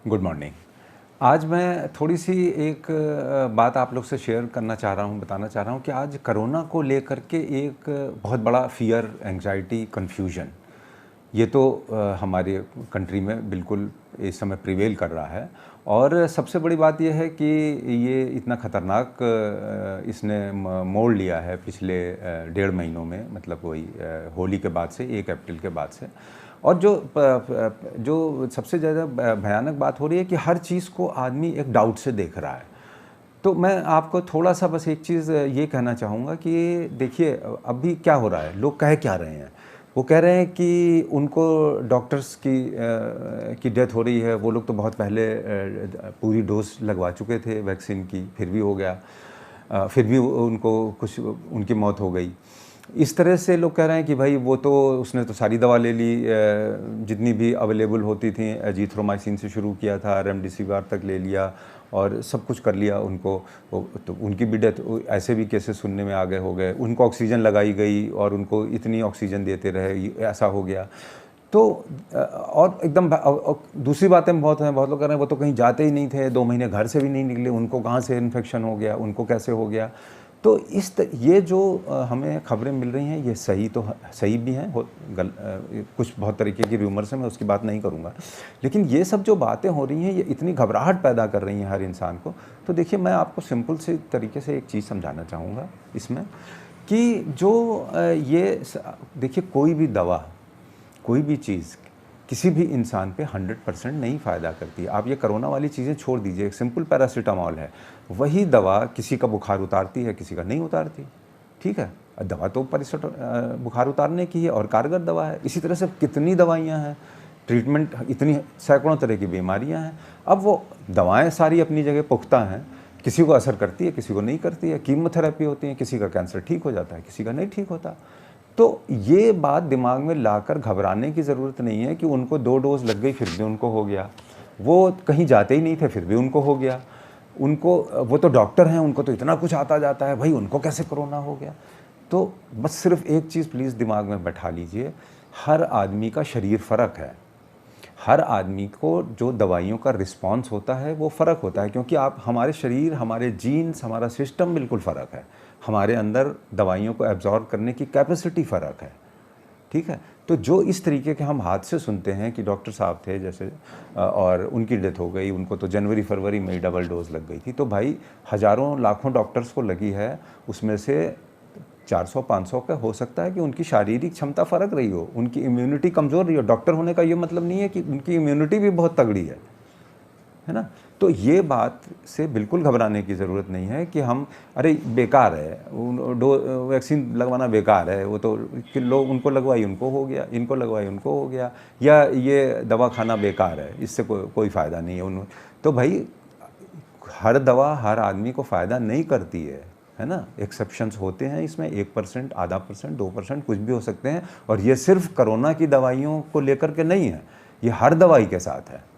Good morning. आज मैं थोड़ी-सी एक बात आप लोग से शेयर करना चाह रहा हूँ, बताना चाह रहा हूँ कि आज कोरोना को लेकर के एक बहुत बड़ा फ़ियर, एंग्ज़ायटी, कन्फ्यूजन ये तो हमारे कंट्री में बिल्कुल इस समय प्रिवेल कर रहा है। और सबसे बड़ी बात ये है कि ये इतना ख़तरनाक इसने मोड़ लिया है पिछले 1.5 महीनों में, मतलब वही होली के बाद से, 1 अप्रैल के बाद से। और जो सबसे ज़्यादा भयानक बात हो रही है कि हर चीज़ को आदमी एक डाउट से देख रहा है। तो मैं आपको थोड़ा-सा बस एक चीज़ ये कहना चाहूँगा कि देखिए अभी क्या हो रहा है, लोग कह क्या रहे हैं? वो कह रहे हैं कि उनको डॉक्टर्स की डेथ हो रही है, वो लोग तो बहुत पहले पूरी डोज़ लगवा चुके थे वैक्सीन की, फिर भी हो गया। फिर भी उनको कुछ उनकी मौत हो गई। इस तरह से लोग कह रहे हैं कि भाई वो तो उसने तो सारी दवा ले ली, जितनी भी अवेलेबल होती थी, एज़िथ्रोमाइसिन से शुरू किया था, रेमडेसिविर तक ले लिया और सब कुछ कर लिया उनको। तो उनकी भी डेथ, ऐसे भी केसेस सुनने में आगे हो गए। उनको ऑक्सीजन लगाई गई और उनको इतनी ऑक्सीजन देते रहे, ऐसा हो गया। तो और एकदम दूसरी बातें बहुत हैं, बहुत लोग कह रहे हैं वो तो कहीं जाते ही नहीं थे, 2 महीने घर से भी नहीं निकले, उनको कहाँ से इन्फेक्शन हो गया, उनको कैसे हो गया। तो ये जो हमें खबरें मिल रही हैं, ये सही भी हैं, कुछ बहुत तरीके की रूमर्स हैं, मैं उसकी बात नहीं करूँगा। लेकिन ये सब जो बातें हो रही हैं, ये इतनी घबराहट पैदा कर रही हैं हर इंसान को। तो देखिए, मैं आपको सिंपल से तरीके से एक चीज़ समझाना चाहूँगा इसमें, कि जो देखिए, कोई भी दवा, कोई भी चीज़ किसी भी इंसान पे 100% नहीं फ़ायदा करती। आप ये कोरोना वाली चीज़ें छोड़ दीजिए, एक सिंपल पैरासिटामॉल है, वही दवा किसी का बुखार उतारती है, किसी का नहीं उतारती, ठीक है? दवा तो बुखार उतारने की है और कारगर दवा है। इसी तरह से कितनी दवाइयाँ हैं, ट्रीटमेंट इतनी सैकड़ों तरह की बीमारियाँ हैं। अब वो दवाएँ सारी अपनी जगह पुख्ता हैं, किसी को असर करती है, किसी को नहीं करती है। कीमोथेरेपी होती है, किसी का कैंसर ठीक हो जाता है, किसी का नहीं ठीक होता। तो ये बात दिमाग में लाकर घबराने की ज़रूरत नहीं है कि उनको 2 डोज़ लग गई फिर भी उनको हो गया। वो कहीं जाते ही नहीं थे फिर भी उनको हो गया। वो तो डॉक्टर हैं, उनको तो इतना कुछ आता जाता है, भाई उनको कैसे कोरोना हो गया? तो बस सिर्फ़ एक चीज़ प्लीज़ दिमाग में बैठा लीजिए, हर आदमी का शरीर फ़र्क है। हर आदमी को जो दवाइयों का रिस्पॉन्स होता है वो फ़र्क होता है, क्योंकि हमारे शरीर, हमारे जीन्स, हमारा सिस्टम बिल्कुल फ़र्क है। हमारे अंदर दवाइयों को एब्ज़ॉर्ब करने की कैपेसिटी फ़र्क है, ठीक है? तो जो इस तरीके के हम हादसे सुनते हैं कि डॉक्टर साहब थे जैसे, और उनकी डेथ हो गई, उनको तो जनवरी-फरवरी में ही डबल डोज़ लग गई थी। तो भाई हज़ारों लाखों डॉक्टर्स को लगी है, उसमें से 400-500 का हो सकता है कि उनकी शारीरिक क्षमता फ़र्क रही हो, उनकी इम्यूनिटी कमज़ोर रही हो। डॉक्टर होने का ये मतलब नहीं है कि उनकी इम्यूनिटी भी बहुत तगड़ी है ना? तो ये बात से बिल्कुल घबराने की ज़रूरत नहीं है कि हम अरे बेकार है, वैक्सीन लगवाना बेकार है, वो तो कि लोग उनको लगवाई उनको हो गया, इनको लगवाई उनको हो गया, या ये दवा खाना बेकार है, इससे कोई फ़ायदा नहीं है। तो भाई हर दवा हर आदमी को फ़ायदा नहीं करती है ना? एक्सेप्शंस होते हैं इसमें, 1%, आधा परसेंट, 2% कुछ भी हो सकते हैं। और ये सिर्फ कोरोना की दवाइयों को लेकर के नहीं है, ये हर दवाई के साथ है।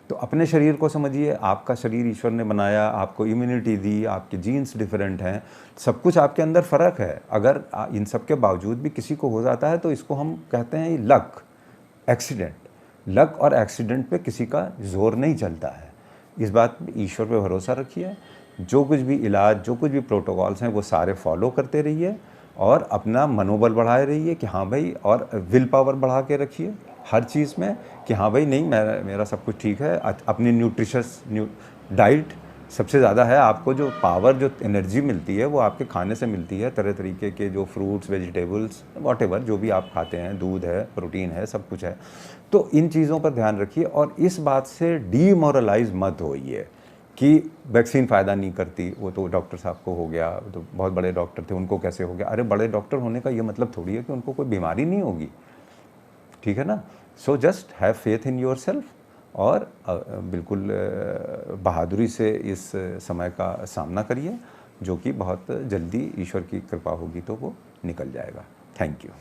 तो अपने शरीर को समझिए, आपका शरीर ईश्वर ने बनाया, आपको इम्यूनिटी दी, आपके जीन्स डिफरेंट हैं, सब कुछ आपके अंदर फ़र्क है। अगर इन सब के बावजूद भी किसी को हो जाता है तो इसको हम कहते हैं लक, एक्सीडेंट। लक और एक्सीडेंट पे किसी का ज़ोर नहीं चलता है। इस बात पे ईश्वर पे भरोसा रखिए, जो कुछ भी इलाज, जो कुछ भी प्रोटोकॉल्स हैं वो सारे फॉलो करते रहिए और अपना मनोबल बढ़ाए रहिए कि हाँ भाई, और विल पावर बढ़ा के रखिए हर चीज़ में कि हाँ भाई, नहीं मेरा सब कुछ ठीक है। अपनी न्यूट्रिशस डाइट सबसे ज़्यादा है। आपको जो पावर, जो एनर्जी मिलती है वो आपके खाने से मिलती है, तरह तरीके के जो फ्रूट्स, वेजिटेबल्स, वॉटेवर जो भी आप खाते हैं, दूध है, प्रोटीन है, सब कुछ है। तो इन चीज़ों पर ध्यान रखिए और इस बात से डीमोरलाइज मत होइए कि वैक्सीन फ़ायदा नहीं करती, वो तो डॉक्टर साहब को हो गया, तो बहुत बड़े डॉक्टर थे, उनको कैसे हो गया। अरे बड़े डॉक्टर होने का ये मतलब थोड़ी है कि उनको कोई बीमारी नहीं होगी, ठीक है ना? So just have faith in yourself और बिल्कुल बहादुरी से इस समय का सामना करिए, जो कि बहुत जल्दी ईश्वर की कृपा होगी तो वो निकल जाएगा। Thank you.